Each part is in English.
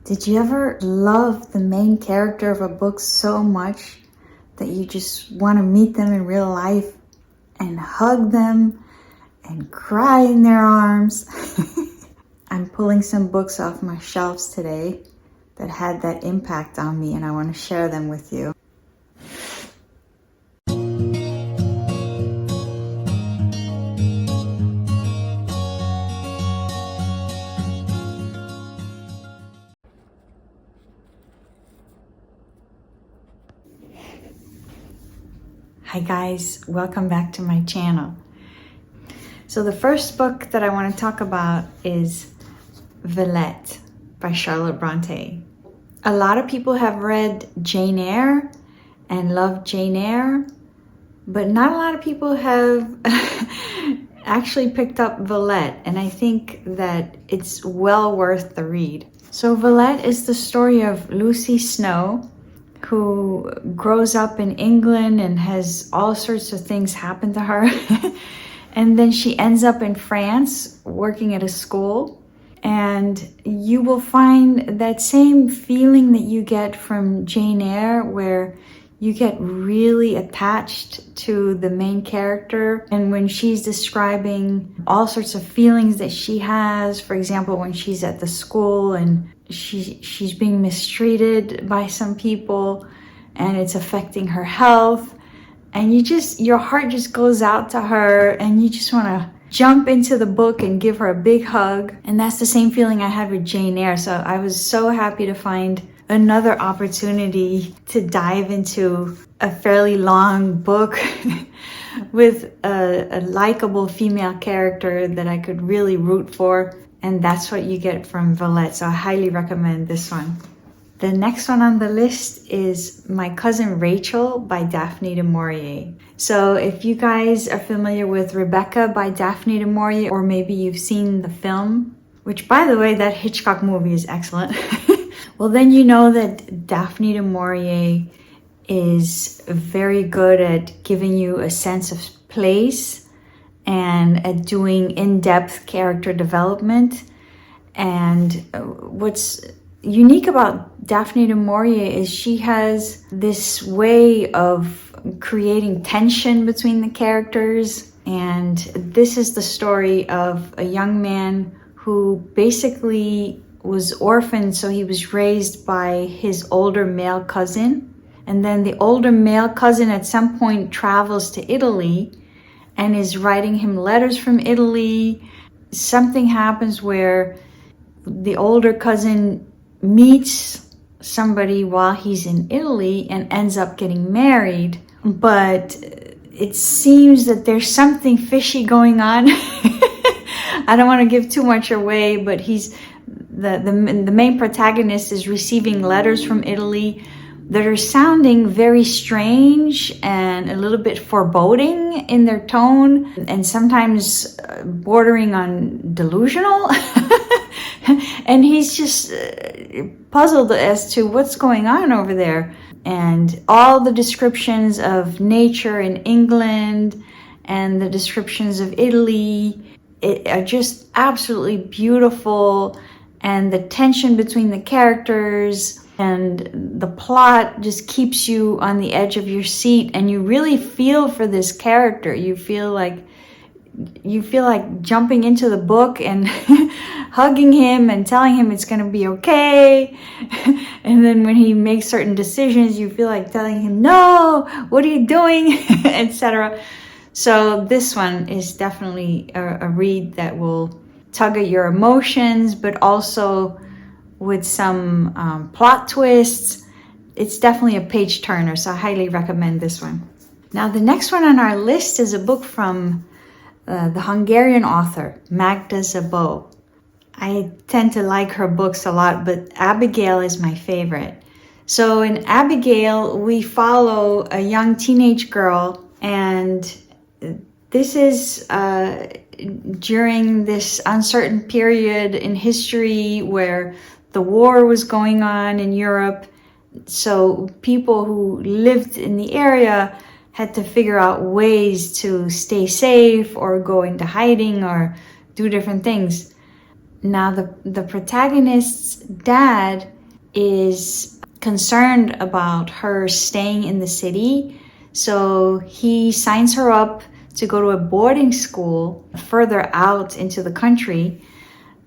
Did you ever love the main character of a book so much that you just want to meet them in real life and hug them and cry in their arms? I'm pulling some books off my shelves today that had that impact on me, and I want to share them with you. Hi guys, welcome back to my channel. So the first book that I want to talk about is Villette by Charlotte Bronte. A lot of people have read Jane Eyre and love Jane Eyre, but not a lot of people have actually picked up Villette, and I think that it's well worth the read. So Villette is the story of Lucy Snow, who grows up in England and has all sorts of things happen to her. And then she ends up in France working at a school. And you will find that same feeling that you get from Jane Eyre, where you get really attached to the main character. And when she's describing all sorts of feelings that she has, for example, when she's at the school and she's being mistreated by some people and it's affecting her health, and your heart just goes out to her and you just want to jump into the book and give her a big hug. And that's the same feeling I had with Jane Eyre. So I was so happy to find another opportunity to dive into a fairly long book with a likable female character that I could really root for. And that's what you get from Villette. So I highly recommend this one. The next one on the list is My Cousin Rachel by Daphne du Maurier. So if you guys are familiar with Rebecca by Daphne du Maurier, or maybe you've seen the film, which by the way, that Hitchcock movie is excellent. Well, then you know that Daphne du Maurier is very good at giving you a sense of place and at doing in-depth character development. And what's unique about Daphne du Maurier is she has this way of creating tension between the characters. And this is the story of a young man who basically was orphaned, so he was raised by his older male cousin. And then the older male cousin at some point travels to Italy and is writing him letters from Italy. Something happens where the older cousin meets somebody while he's in Italy and ends up getting married. But it seems that there's something fishy going on. I don't want to give too much away, but the main protagonist is receiving letters from Italy that are sounding very strange and a little bit foreboding in their tone, and sometimes bordering on delusional. And he's just puzzled as to what's going on over there. And all the descriptions of nature in England and the descriptions of Italy are just absolutely beautiful. And the tension between the characters and the plot just keeps you on the edge of your seat, and you really feel for this character. You feel like jumping into the book and hugging him and telling him it's going to be okay. And then when he makes certain decisions, you feel like telling him, no, what are you doing? Etc. So this one is definitely a read that will tug at your emotions, but also with some plot twists. It's definitely a page turner, so I highly recommend this one. Now the next one on our list is a book from the Hungarian author Magda Szabo. I tend to like her books a lot, but Abigail is my favorite. So in Abigail, we follow a young teenage girl, and this is during this uncertain period in history where the war was going on in Europe. So people who lived in the area had to figure out ways to stay safe or go into hiding or do different things. Now the protagonist's dad is concerned about her staying in the city. So he signs her up to go to a boarding school further out into the country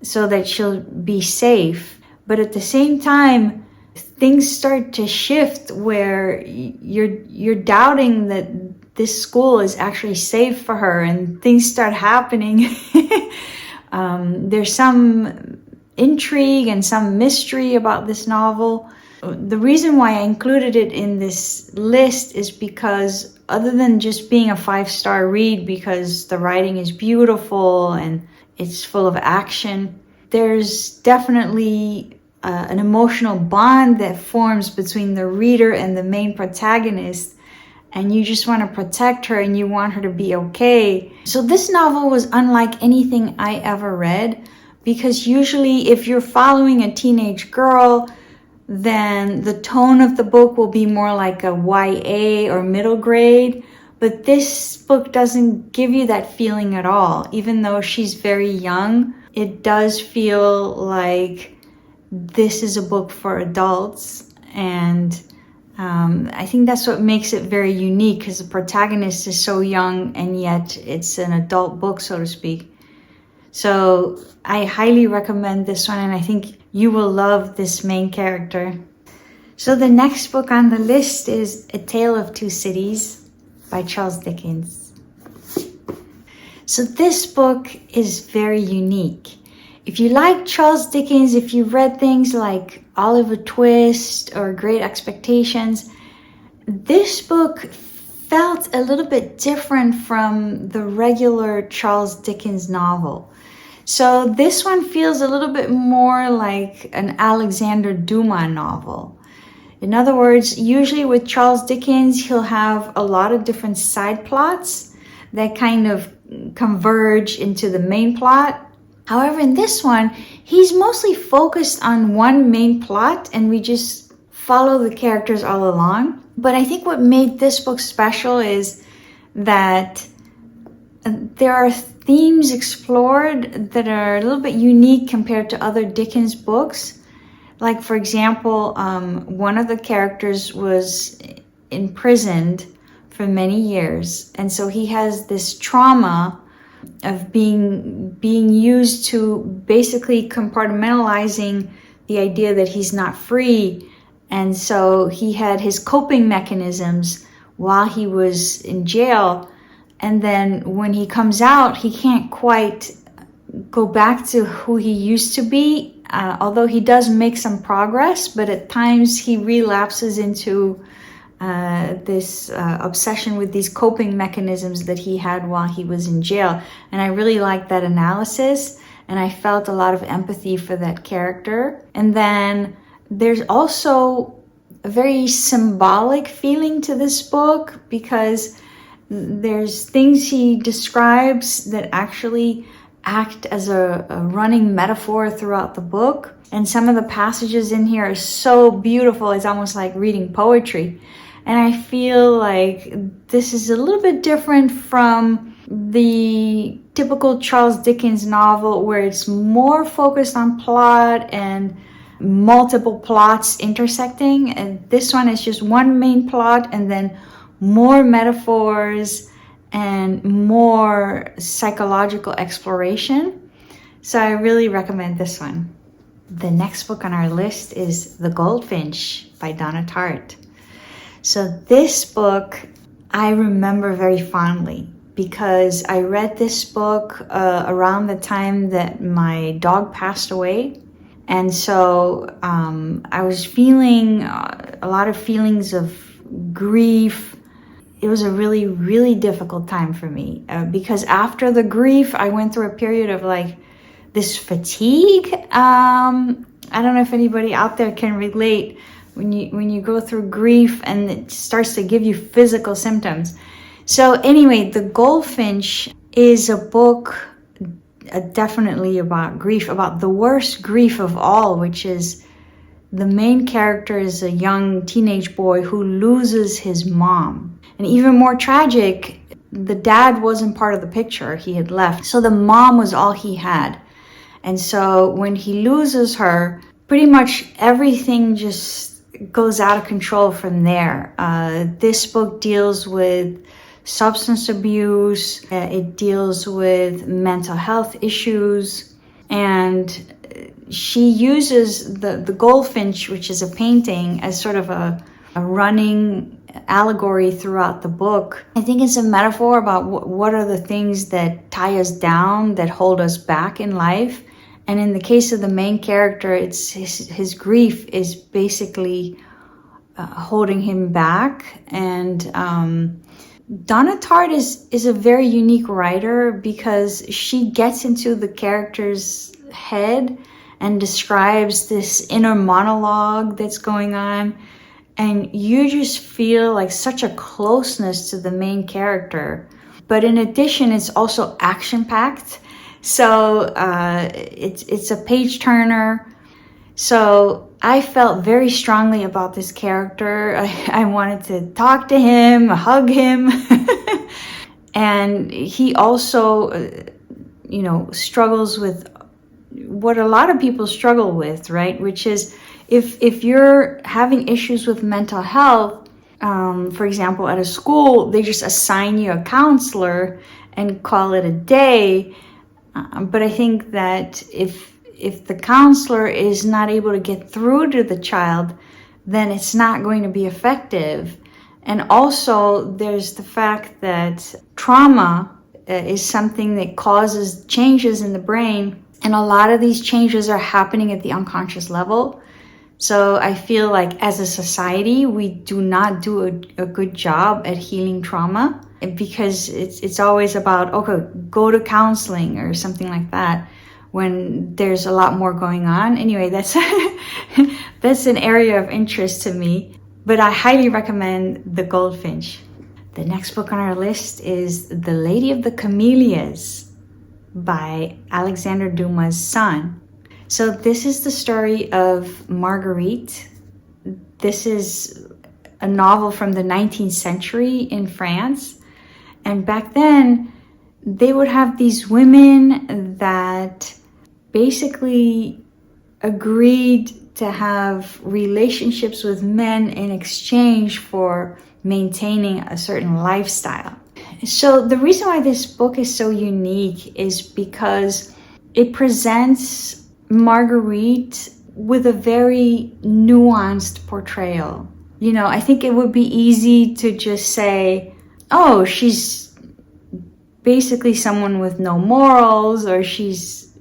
so that she'll be safe. But at the same time, things start to shift where you're doubting that this school is actually safe for her, and things start happening. There's some intrigue and some mystery about this novel. The reason why I included it in this list is because, other than just being a 5-star read because the writing is beautiful and it's full of action, there's definitely an emotional bond that forms between the reader and the main protagonist, and you just want to protect her and you want her to be okay. So this novel was unlike anything I ever read, because usually if you're following a teenage girl, then the tone of the book will be more like a YA or middle grade. But this book doesn't give you that feeling at all. Even though she's very young, it does feel like this is a book for adults. And I think that's what makes it very unique, because the protagonist is so young and yet it's an adult book, so to speak. So I highly recommend this one, and I think you will love this main character. So the next book on the list is A Tale of Two Cities by Charles Dickens. So this book is very unique. If you like Charles Dickens, if you've read things like Oliver Twist or Great Expectations, this book felt a little bit different from the regular Charles Dickens novel. So this one feels a little bit more like an Alexander Dumas novel. In other words, usually with Charles Dickens, he'll have a lot of different side plots that kind of converge into the main plot. However, in this one, he's mostly focused on one main plot and we just follow the characters all along. But I think what made this book special is that there are themes explored that are a little bit unique compared to other Dickens books. Like, for example, one of the characters was imprisoned for many years. And so he has this trauma of being used to basically compartmentalizing the idea that he's not free. And so he had his coping mechanisms while he was in jail. And then when he comes out, he can't quite go back to who he used to be, although he does make some progress, but at times he relapses into this obsession with these coping mechanisms that he had while he was in jail. And I really liked that analysis, and I felt a lot of empathy for that character. And then there's also a very symbolic feeling to this book, because there's things he describes that actually act as a running metaphor throughout the book. And some of the passages in here are so beautiful, it's almost like reading poetry. And I feel like this is a little bit different from the typical Charles Dickens novel, where it's more focused on plot and multiple plots intersecting. And this one is just one main plot and then more metaphors and more psychological exploration. So I really recommend this one. The next book on our list is The Goldfinch by Donna Tartt. So this book I remember very fondly, because I read this book around the time that my dog passed away. And so I was feeling a lot of feelings of grief. It was a really, really difficult time for me because after the grief, I went through a period of like this fatigue. I don't know if anybody out there can relate when you go through grief and it starts to give you physical symptoms. So anyway, The Goldfinch is a book definitely about grief, about the worst grief of all, which is the main character is a young teenage boy who loses his mom. And even more tragic, the dad wasn't part of the picture. He had left. So the mom was all he had. And so when he loses her, pretty much everything just goes out of control from there. This book deals with substance abuse, it deals with mental health issues, and she uses the Goldfinch, which is a painting, as sort of a running allegory throughout the book. I think it's a metaphor about what are the things that tie us down, that hold us back in life. And in the case of the main character, it's his grief is basically holding him back. And Donna Tartt is a very unique writer because she gets into the character's head and describes this inner monologue that's going on. And you just feel like such a closeness to the main character. But in addition, it's also action-packed. So it's a page turner. So I felt very strongly about this character. I wanted to talk to him, hug him. And he also, struggles with what a lot of people struggle with, right? Which is if you're having issues with mental health, for example, at a school, they just assign you a counselor and call it a day. But I think that if the counselor is not able to get through to the child, then it's not going to be effective. And also there's the fact that trauma is something that causes changes in the brain. And a lot of these changes are happening at the unconscious level. So I feel like as a society, we do not do a good job at healing trauma, because it's always about, okay, go to counseling or something like that, when there's a lot more going on. Anyway, that's that's an area of interest to me, but I highly recommend The Goldfinch. The next book on our list is The Lady of the Camellias by Alexander Dumas' son. So this is the story of Marguerite. This is a novel from the 19th century in France. And back then, they would have these women that basically agreed to have relationships with men in exchange for maintaining a certain lifestyle. So the reason why this book is so unique is because it presents Marguerite with a very nuanced portrayal. I think it would be easy to just say, oh, she's basically someone with no morals, or she's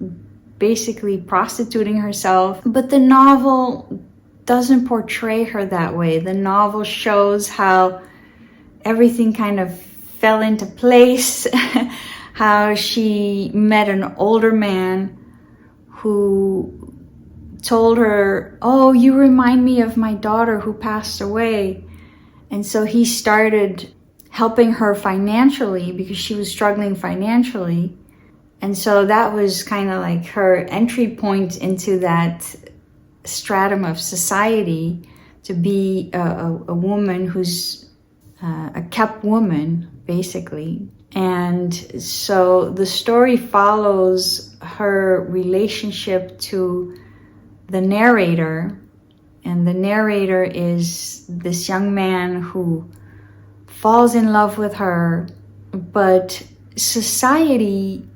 basically prostituting herself. But the novel doesn't portray her that way. The novel shows how everything kind of fell into place, how she met an older man who told her, oh, you remind me of my daughter who passed away. And so he started helping her financially because she was struggling financially. And so that was kind of like her entry point into that stratum of society, to be a woman who's a kept woman, basically. And so the story follows her relationship to the narrator. And the narrator is this young man who falls in love with her, but society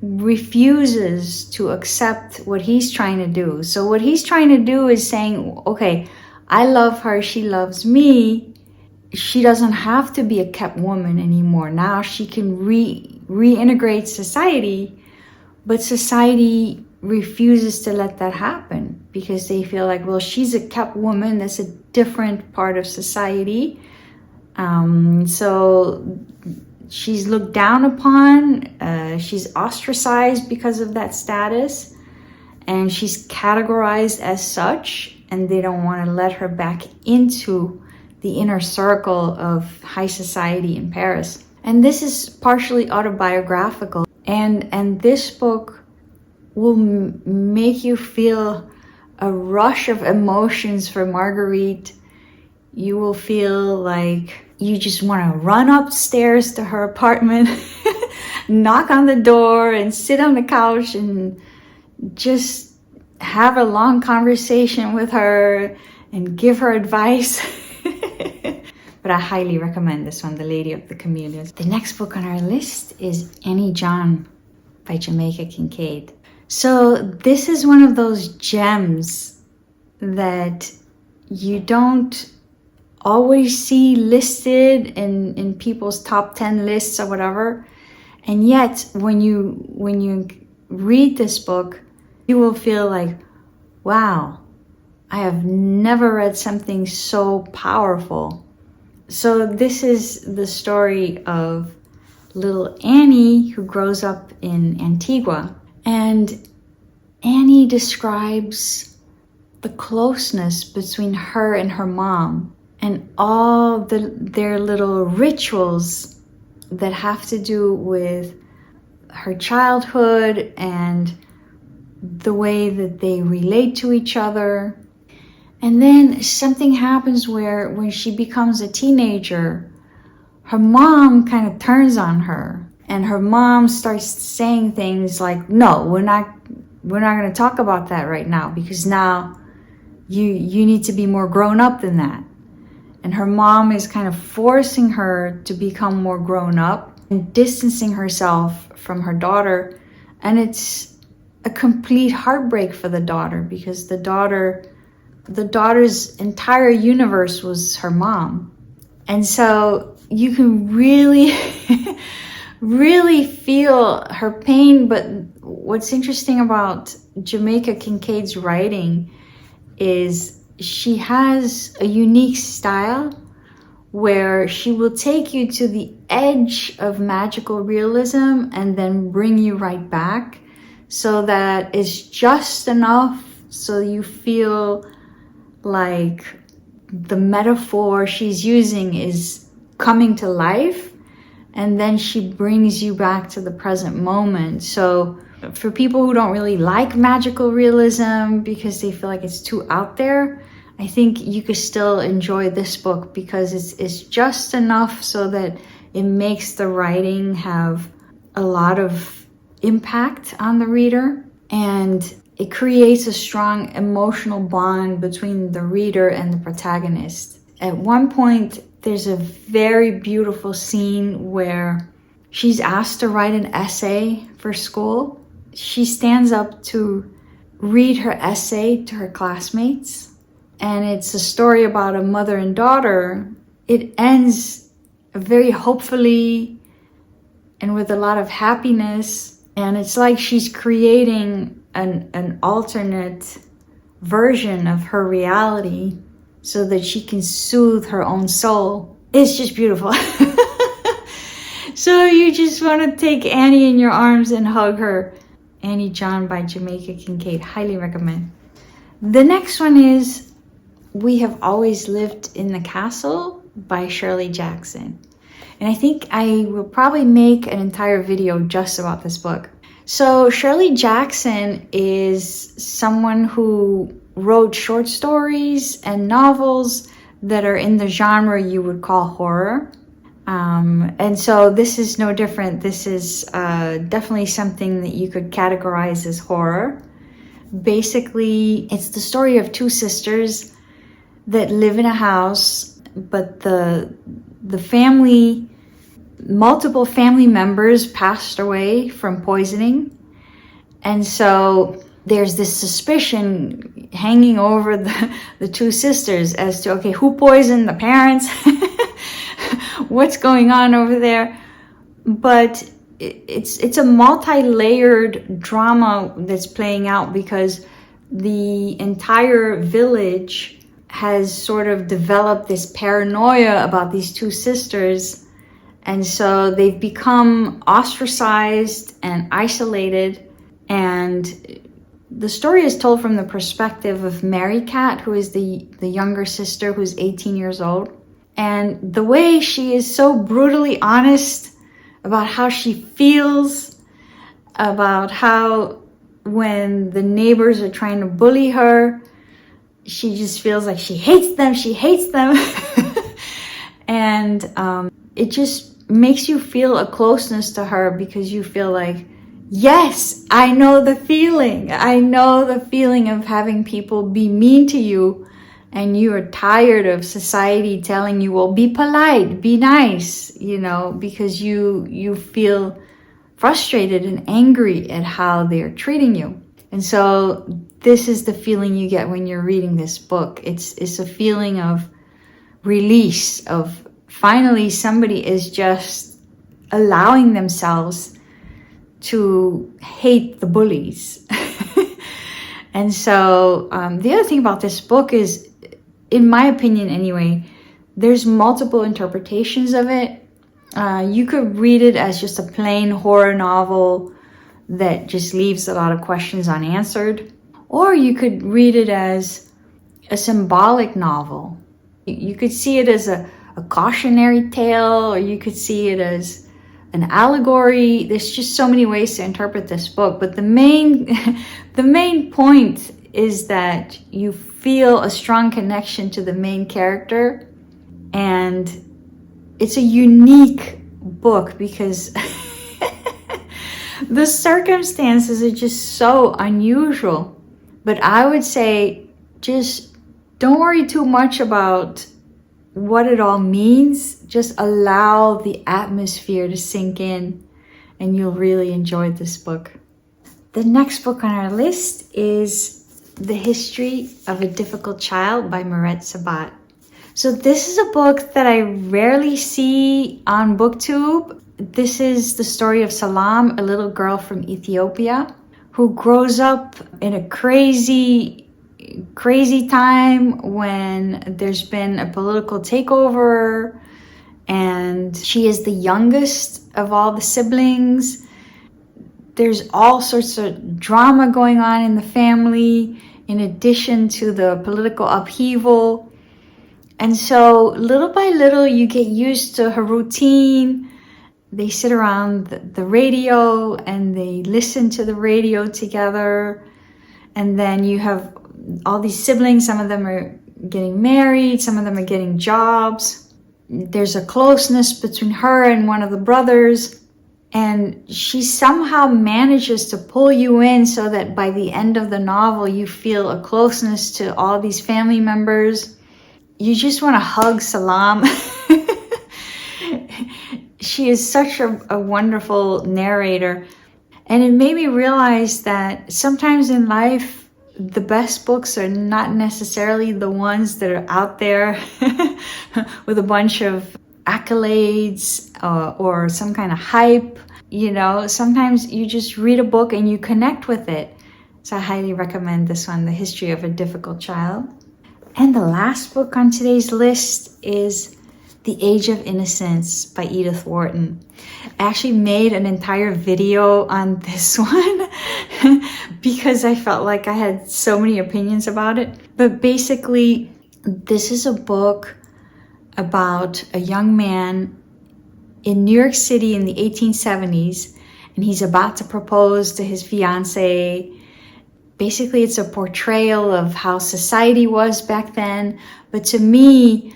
refuses to accept what he's trying to do. So what he's trying to do is saying, okay, I love her, she loves me. She doesn't have to be a kept woman anymore. Now she can reintegrate society, but society refuses to let that happen because they feel like, well, she's a kept woman. That's a different part of society. So she's looked down upon. She's ostracized because of that status, and she's categorized as such, and they don't want to let her back into the inner circle of high society in Paris. And this is partially autobiographical, and this book will make you feel a rush of emotions for Marguerite. You will feel like you just want to run upstairs to her apartment, knock on the door and sit on the couch and just have a long conversation with her and give her advice. But I highly recommend this one, The Lady of the Camellias. The next book on our list is Annie John by Jamaica Kincaid. So this is one of those gems that you don't always see listed in people's top 10 lists or whatever. And yet when you read this book, you will feel like, wow, I have never read something so powerful. So this is the story of little Annie who grows up in Antigua. And Annie describes the closeness between her and her mom and all their little rituals that have to do with her childhood and the way that they relate to each other. And then something happens where when she becomes a teenager, her mom kind of turns on her, and her mom starts saying things like, no, we're not going to talk about that right now, because now you need to be more grown up than that. And her mom is kind of forcing her to become more grown up and distancing herself from her daughter. And it's a complete heartbreak for the daughter, because the daughter's entire universe was her mom. And so you can really, really feel her pain. But what's interesting about Jamaica Kincaid's writing is she has a unique style where she will take you to the edge of magical realism and then bring you right back, so that it's just enough so you feel like the metaphor she's using is coming to life, and then she brings you back to the present moment. So for people who don't really like magical realism because they feel like it's too out there, I think you could still enjoy this book, because it's just enough so that it makes the writing have a lot of impact on the reader, and it creates a strong emotional bond between the reader and the protagonist. At one point, there's a very beautiful scene where she's asked to write an essay for school. She stands up to read her essay to her classmates, and it's a story about a mother and daughter. It ends very hopefully and with a lot of happiness, and it's like she's creating an alternate version of her reality so that she can soothe her own soul. It's just beautiful. So you just want to take Annie in your arms and hug her. Annie John by Jamaica Kincaid. Highly recommend. The next one is We Have Always Lived in the Castle by Shirley Jackson. And I think I will probably make an entire video just about this book. So Shirley Jackson is someone who wrote short stories and novels that are in the genre you would call horror. And so this is no different. This is definitely something that you could categorize as horror. Basically, it's the story of two sisters that live in a house, but the family, multiple family members passed away from poisoning. And so there's this suspicion hanging over the two sisters as to, okay, who poisoned the parents? What's going on over there? But it's a multi-layered drama that's playing out, because the entire village has sort of developed this paranoia about these two sisters. And so they've become ostracized and isolated. And the story is told from the perspective of Mary Cat, who is the younger sister, who's 18 years old. And the way she is so brutally honest about how she feels, about how when the neighbors are trying to bully her, she just feels like she hates them. And it just makes you feel a closeness to her, because you feel like Yes, I know the feeling. I know the feeling of having people be mean to you and you are tired of society telling you, well, be polite, be nice, you know, because you feel frustrated and angry at how they're treating you. And so this is the feeling you get when you're reading this book. It's a feeling of release, of finally somebody is just allowing themselves to hate the bullies. And so the other thing about this book is, in my opinion anyway, there's multiple interpretations of it. You could read it as just a plain horror novel that just leaves a lot of questions unanswered. Or you could read it as a symbolic novel. You could see it as a cautionary tale, or you could see it as an allegory. There's just so many ways to interpret this book. But the main point is that you feel a strong connection to the main character. And it's a unique book because the circumstances are just so unusual. But I would say just don't worry too much about what it all means. Just allow the atmosphere to sink in and you'll really enjoy this book. The next book on our list is The History of a Difficult Child by Mihret Sibhat. So this is a book that I rarely see on BookTube. This is the story of Salam, a little girl from Ethiopia who grows up in a crazy time when there's been a political takeover, and she is the youngest of all the siblings. There's all sorts of drama going on in the family in addition to the political upheaval. And so little by little you get used to her routine. They sit around the radio and they listen to the radio together. And then you have all these siblings. Some of them are getting married. Some of them are getting jobs. There's a closeness between her and one of the brothers. And she somehow manages to pull you in so that by the end of the novel, you feel a closeness to all these family members. You just want to hug Salam. She is such a wonderful narrator. And it made me realize that sometimes in life, the best books are not necessarily the ones that are out there with a bunch of accolades or some kind of hype. You know, sometimes you just read a book and you connect with it. So I highly recommend this one, The History of a Difficult Child. And the last book on today's list is The Age of Innocence by Edith Wharton. I actually made an entire video on this one because I felt like I had so many opinions about it. But basically, this is a book about a young man in New York City in the 1870s, and he's about to propose to his fiancée. Basically, it's a portrayal of how society was back then. But to me,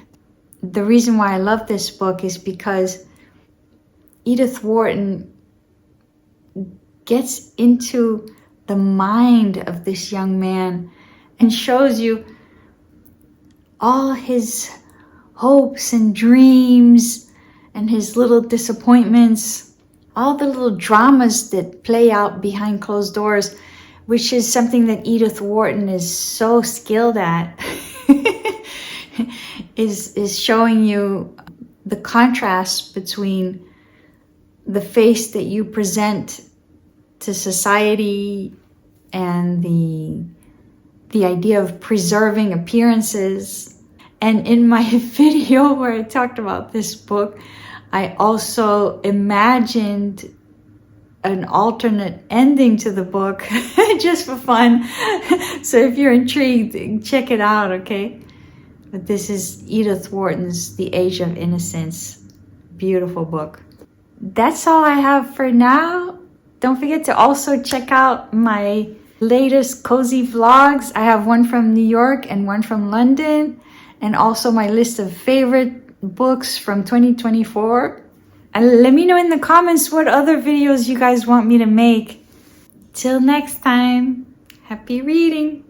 the reason why I love this book is because Edith Wharton gets into the mind of this young man and shows you all his hopes and dreams and his little disappointments, all the little dramas that play out behind closed doors, which is something that Edith Wharton is so skilled at, is showing you the contrast between the face that you present to society and the idea of preserving appearances. And in my video where I talked about this book, I also imagined an alternate ending to the book just for fun. So if you're intrigued, check it out, okay? But this is Edith Wharton's The Age of Innocence. Beautiful book. That's all I have for now. Don't forget to also check out my latest cozy vlogs. I have one from New York and one from London, and also my list of favorite books from 2024. And let me know in the comments what other videos you guys want me to make. Till next time, happy reading!